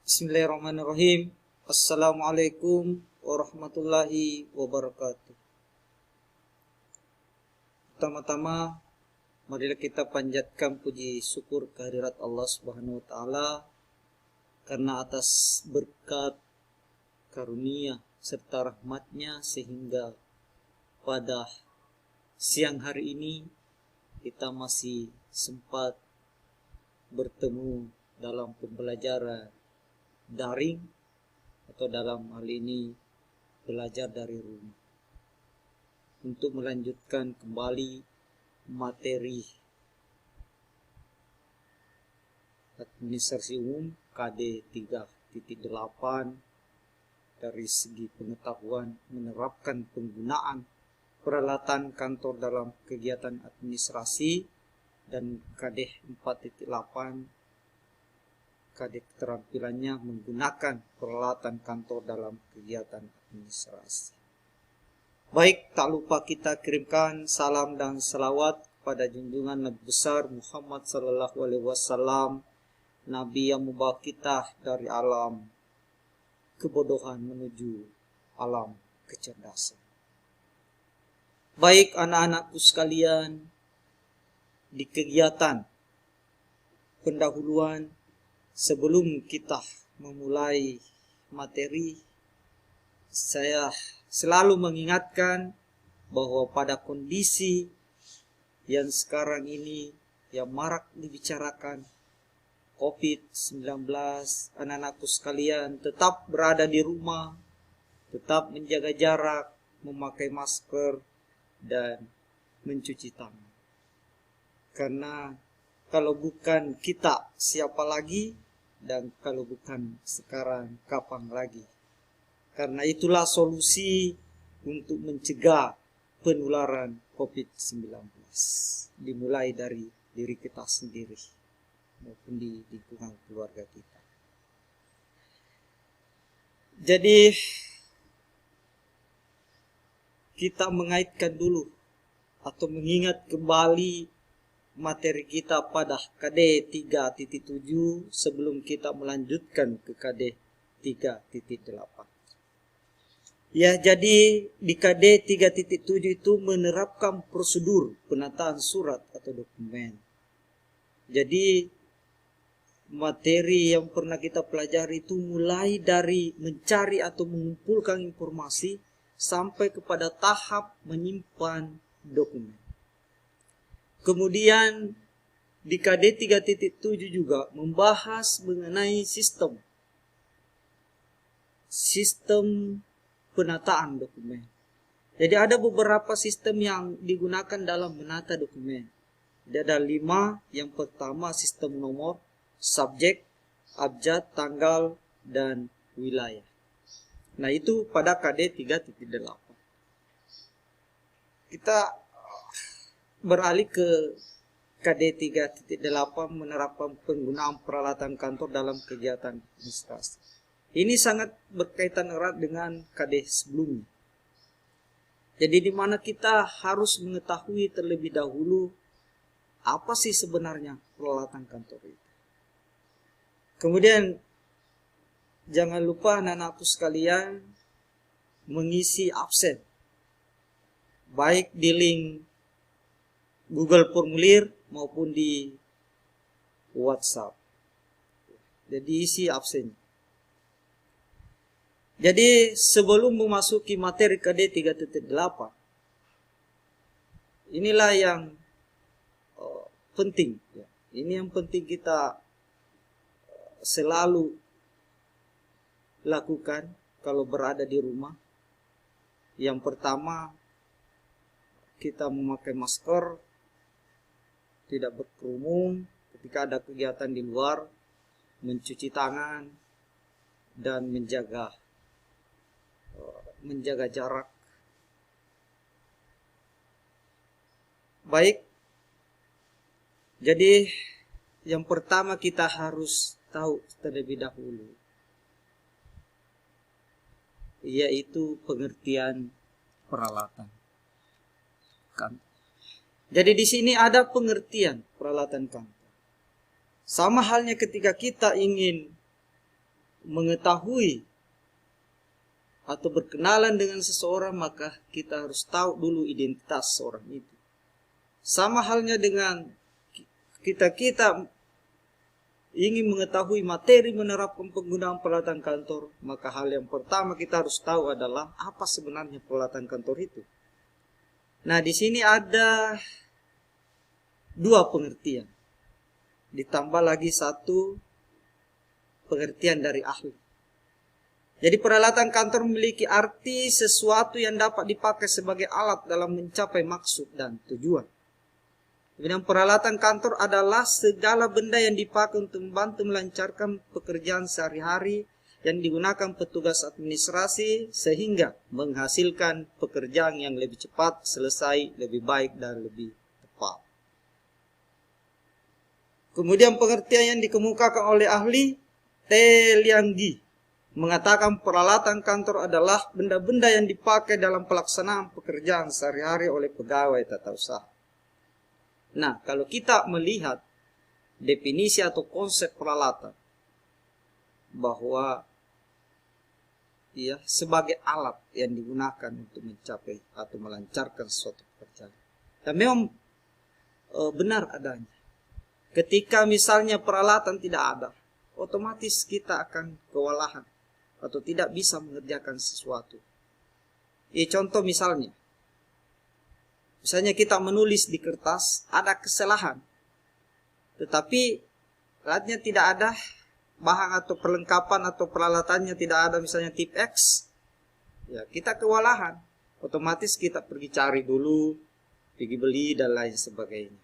Bismillahirrahmanirrahim. Assalamualaikum warahmatullahi wabarakatuh. Pertama-tama, marilah kita panjatkan puji syukur kehadirat Allah Subhanahu wa taala karena atas berkat karunia serta rahmatnya sehingga pada siang hari ini kita masih sempat bertemu dalam pembelajaran daring atau dalam hal ini belajar dari rumah untuk melanjutkan kembali materi administrasi umum KD 3.8 dari segi pengetahuan menerapkan penggunaan peralatan kantor dalam kegiatan administrasi, dan KD 4.8 KD keterampilannya menggunakan peralatan kantor dalam kegiatan administrasi. Baik, tak lupa kita kirimkan salam dan salawat kepada junjungan Nabi besar Muhammad sallallahu alaihi wasallam, Nabi yang membawa kita dari alam kebodohan menuju alam kecerdasan. Baik anak-anakku sekalian, di kegiatan pendahuluan sebelum kita memulai materi, saya selalu mengingatkan bahwa pada kondisi yang sekarang ini yang marak dibicarakan COVID-19, anak-anakku sekalian tetap berada di rumah, tetap menjaga jarak, memakai masker, dan mencuci tangan. Karena kalau bukan kita, siapa lagi? Dan kalau bukan sekarang, kapan lagi? Karena itulah solusi untuk mencegah penularan COVID-19. Dimulai dari diri kita sendiri maupun di lingkungan keluarga kita. Jadi kita mengaitkan dulu atau mengingat kembali materi kita pada KD 3.7 sebelum kita melanjutkan ke KD 3.8. Ya, jadi di KD 3.7 itu menerapkan prosedur penataan surat atau dokumen. Jadi materi yang pernah kita pelajari itu mulai dari mencari atau mengumpulkan informasi sampai kepada tahap menyimpan dokumen. Kemudian di KD 3.7 juga membahas mengenai sistem penataan dokumen. Jadi ada beberapa sistem yang digunakan dalam menata dokumen. Ada 5. Yang pertama sistem nomor, subjek, abjad, tanggal, dan wilayah. Nah, itu pada KD 3.8. Kita beralih ke KD 3.8 menerapkan penggunaan peralatan kantor dalam kegiatan administrasi. Ini sangat berkaitan erat dengan KD sebelumnya. Jadi di mana kita harus mengetahui terlebih dahulu apa sih sebenarnya peralatan kantor itu. Kemudian jangan lupa anak-anakku sekalian mengisi absen, baik di link Google Formulir maupun di WhatsApp. Jadi isi absen. Jadi sebelum memasuki materi KD 3.8, inilah yang penting. Ini yang penting kita selalu lakukan kalau berada di rumah. Yang pertama, kita memakai masker, tidak berkerumun ketika ada kegiatan di luar, mencuci tangan, dan menjaga jarak. Baik, jadi yang pertama kita harus tahu terlebih dahulu, yaitu pengertian peralatan kantor. Jadi di sini ada pengertian peralatan kantor. Sama halnya ketika kita ingin mengetahui atau berkenalan dengan seseorang, maka kita harus tahu dulu identitas seorang itu. Sama halnya dengan kita ingin mengetahui materi menerapkan penggunaan peralatan kantor, maka hal yang pertama kita harus tahu adalah apa sebenarnya peralatan kantor itu. Nah, di sini ada dua pengertian, ditambah lagi satu pengertian dari ahli. Jadi peralatan kantor memiliki arti sesuatu yang dapat dipakai sebagai alat dalam mencapai maksud dan tujuan. Kemudian peralatan kantor adalah segala benda yang dipakai untuk membantu melancarkan pekerjaan sehari-hari yang digunakan petugas administrasi sehingga menghasilkan pekerjaan yang lebih cepat, selesai, lebih baik, dan lebih tepat. Kemudian pengertian yang dikemukakan oleh ahli Telianggi mengatakan peralatan kantor adalah benda-benda yang dipakai dalam pelaksanaan pekerjaan sehari-hari oleh pegawai tata usaha. Nah, kalau kita melihat definisi atau konsep peralatan, bahwa ya sebagai alat yang digunakan untuk mencapai atau melancarkan suatu pekerjaan. Dan memang benar adanya. Ketika misalnya peralatan tidak ada, otomatis kita akan kewalahan atau tidak bisa mengerjakan sesuatu. Contoh misalnya kita menulis di kertas, ada kesalahan, tetapi alatnya tidak ada, bahan atau perlengkapan atau peralatannya tidak ada, misalnya tip X, ya kita kewalahan, otomatis kita pergi cari dulu, pergi beli dan lain sebagainya.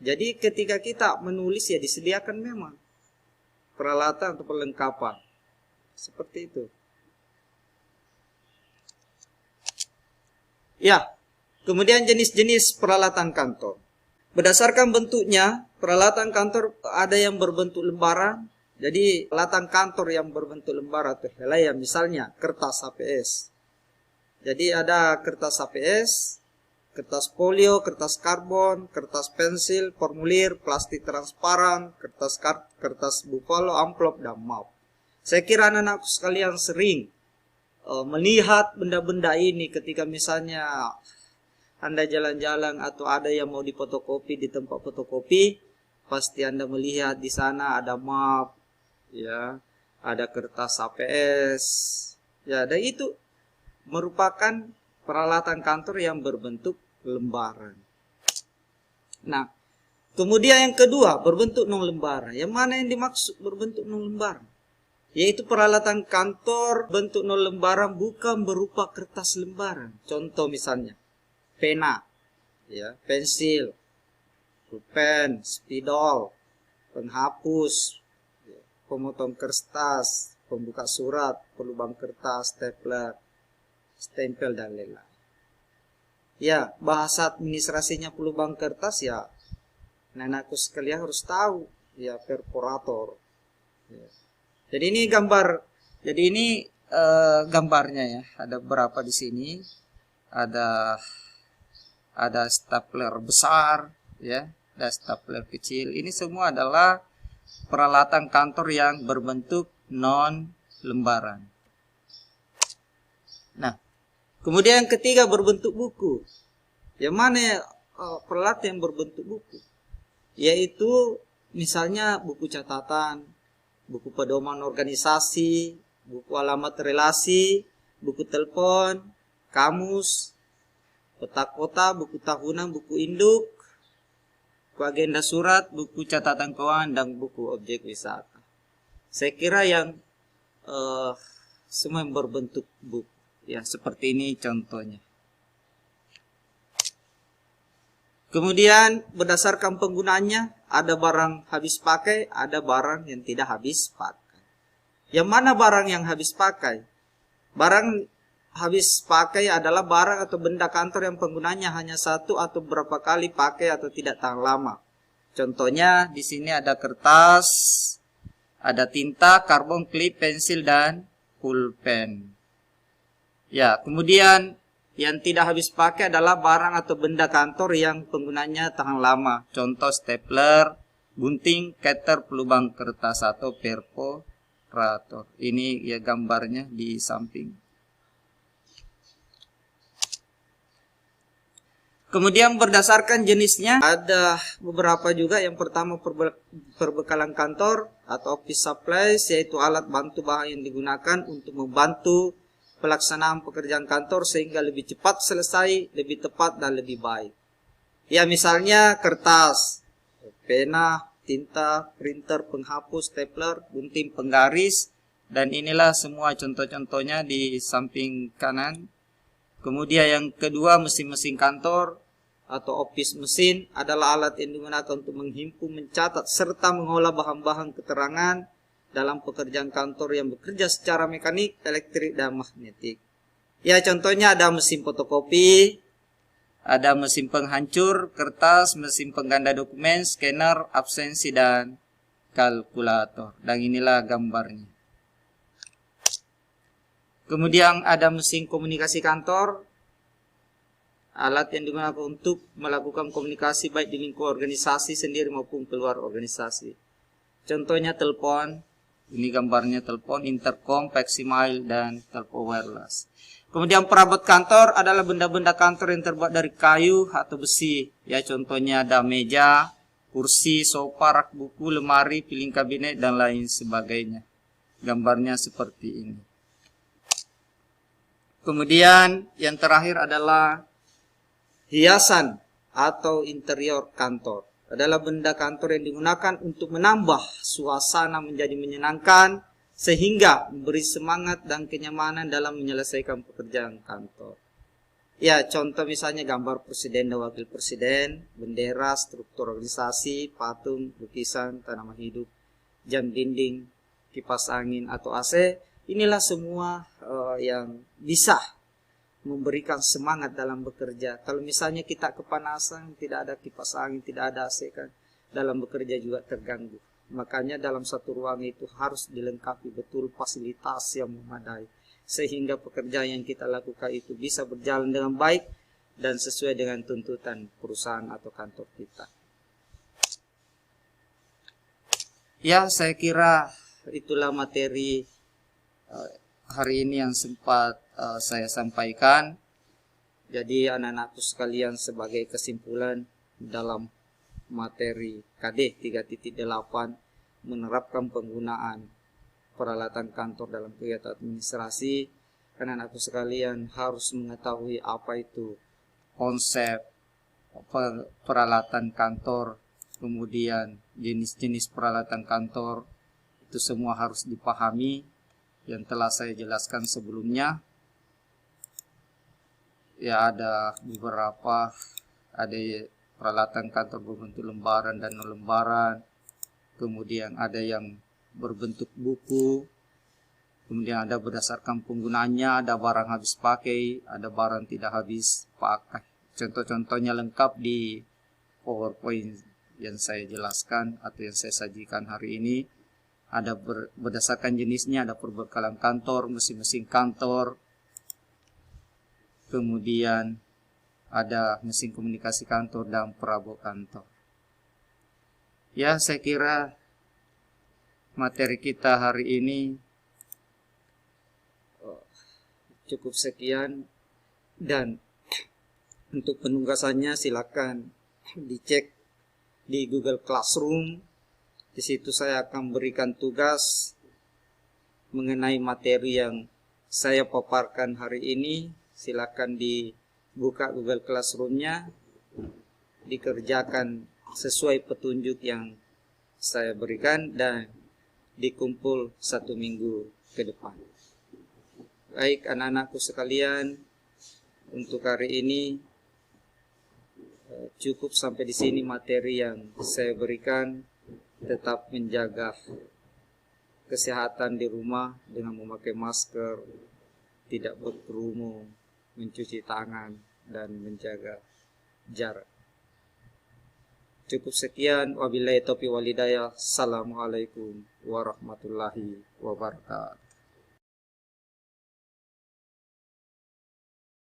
Jadi ketika kita menulis ya disediakan memang peralatan atau perlengkapan seperti itu. Ya, kemudian jenis-jenis peralatan kantor. Berdasarkan bentuknya, peralatan kantor ada yang berbentuk lembaran. Jadi peralatan kantor yang berbentuk lembaran atau helaian, misalnya kertas HPS. Jadi ada kertas HPS, kertas folio, kertas karbon, kertas pensil, formulir, plastik transparan, kertas buffalo, amplop, dan map. Saya kira anak-anakku sekalian sering melihat benda-benda ini ketika misalnya Anda jalan-jalan atau ada yang mau difotokopi di tempat fotokopi, pasti Anda melihat di sana ada map, ya, ada kertas HPS, ya, dan itu merupakan peralatan kantor yang berbentuk lembaran. Nah, kemudian yang kedua berbentuk non lembaran. Yang mana yang dimaksud berbentuk non lembaran? Yaitu peralatan kantor bentuk non lembaran bukan berupa kertas lembaran. Contoh misalnya pena, ya, pensil, pulpen, spidol, penghapus, ya, pemotong kertas, pembuka surat, pelubang kertas, stapler, stempel, dan lain-lain. Ya, bahasa administrasinya pelubang kertas ya, anakku sekalian harus tahu, ya, perforator. Ya. Jadi ini gambar, gambarnya ya, ada berapa di sini, ada stapler besar, ya, ada stapler kecil. Ini semua adalah peralatan kantor yang berbentuk non lembaran. Nah, kemudian yang ketiga berbentuk buku. Yang mana peralatan yang berbentuk buku? Yaitu misalnya buku catatan, buku pedoman organisasi, buku alamat relasi, buku telepon, kamus, peta kota, buku tahunan, buku induk, buku agenda surat, buku catatan keuangan, dan buku objek wisata. Saya kira yang semua yang berbentuk buku. Ya, seperti ini contohnya. Kemudian berdasarkan penggunaannya, ada barang habis pakai, ada barang yang tidak habis pakai. Yang mana barang yang habis pakai? Barang habis pakai adalah barang atau benda kantor yang penggunanya hanya satu atau beberapa kali pakai atau tidak tahan lama. Contohnya di sini ada kertas, ada tinta, karbon, klip, pensil, dan pulpen. Ya, kemudian yang tidak habis pakai adalah barang atau benda kantor yang penggunanya tahan lama. Contoh stapler, gunting, cutter, pelubang kertas atau perforator. administrator. Ini ya gambarnya di samping. Kemudian berdasarkan jenisnya ada beberapa juga. Yang pertama perbekalan kantor atau office supplies, yaitu alat bantu bahan yang digunakan untuk membantu pelaksanaan pekerjaan kantor sehingga lebih cepat selesai, lebih tepat dan lebih baik. Ya misalnya kertas, pena, tinta, printer, penghapus, stapler, gunting, penggaris, dan inilah semua contoh-contohnya di samping kanan. Kemudian yang kedua mesin-mesin kantor atau office mesin adalah alat yang digunakan untuk menghimpun, mencatat, serta mengolah bahan-bahan keterangan dalam pekerjaan kantor yang bekerja secara mekanik, elektrik, dan magnetik. Ya contohnya ada mesin fotokopi, ada mesin penghancur kertas, mesin pengganda dokumen, scanner, absensi, dan kalkulator. Dan inilah gambarnya. Kemudian ada mesin komunikasi kantor, alat yang digunakan untuk melakukan komunikasi baik di lingkup organisasi sendiri maupun keluar organisasi. Contohnya telepon, ini gambarnya telepon, intercom, faximile, dan telepon wireless. Kemudian perabot kantor adalah benda-benda kantor yang terbuat dari kayu atau besi. Ya contohnya ada meja, kursi, sofa, rak buku, lemari, piling kabinet, dan lain sebagainya. Gambarnya seperti ini. Kemudian yang terakhir adalah hiasan atau interior kantor. Adalah benda kantor yang digunakan untuk menambah suasana menjadi menyenangkan sehingga memberi semangat dan kenyamanan dalam menyelesaikan pekerjaan kantor. Ya, contoh misalnya gambar presiden dan wakil presiden, bendera, struktur organisasi, patung, lukisan, tanaman hidup, jam dinding, kipas angin atau AC. Inilah semua yang bisa memberikan semangat dalam bekerja. Kalau misalnya kita kepanasan, tidak ada kipas angin, tidak ada AC, kan dalam bekerja juga terganggu. Makanya dalam satu ruang itu harus dilengkapi betul fasilitas yang memadai, sehingga pekerjaan yang kita lakukan itu bisa berjalan dengan baik dan sesuai dengan tuntutan perusahaan atau kantor kita. Ya, saya kira itulah materi hari ini yang sempat saya sampaikan. Jadi anak-anakku sekalian, sebagai kesimpulan dalam materi KD 3.8 menerapkan penggunaan peralatan kantor dalam kegiatan administrasi, anak-anakku sekalian harus mengetahui apa itu konsep peralatan kantor, kemudian jenis-jenis peralatan kantor, itu semua harus dipahami yang telah saya jelaskan sebelumnya. Ya ada beberapa, ada peralatan kantor berbentuk lembaran dan non lembaran, kemudian ada yang berbentuk buku, kemudian ada berdasarkan penggunaannya, ada barang habis pakai, ada barang tidak habis pakai. Contoh-contohnya lengkap di PowerPoint yang saya jelaskan atau yang saya sajikan hari ini. Ada berdasarkan jenisnya, ada perbekalan kantor, mesin-mesin kantor, kemudian ada mesin komunikasi kantor dan perabot kantor. Ya, saya kira materi kita hari ini cukup sekian, dan untuk penugasannya silakan dicek di Google Classroom. Di situ saya akan berikan tugas mengenai materi yang saya paparkan hari ini. Silakan dibuka Google Classroom-nya, dikerjakan sesuai petunjuk yang saya berikan, dan dikumpul 1 minggu ke depan. Baik anak-anakku sekalian, untuk hari ini cukup sampai di sini materi yang saya berikan. Tetap menjaga kesehatan di rumah dengan memakai masker, tidak berkerumun, mencuci tangan, dan menjaga jarak. Cukup sekian, wabillahi taufiq wal hidayah. Assalamualaikum warahmatullahi wabarakatuh.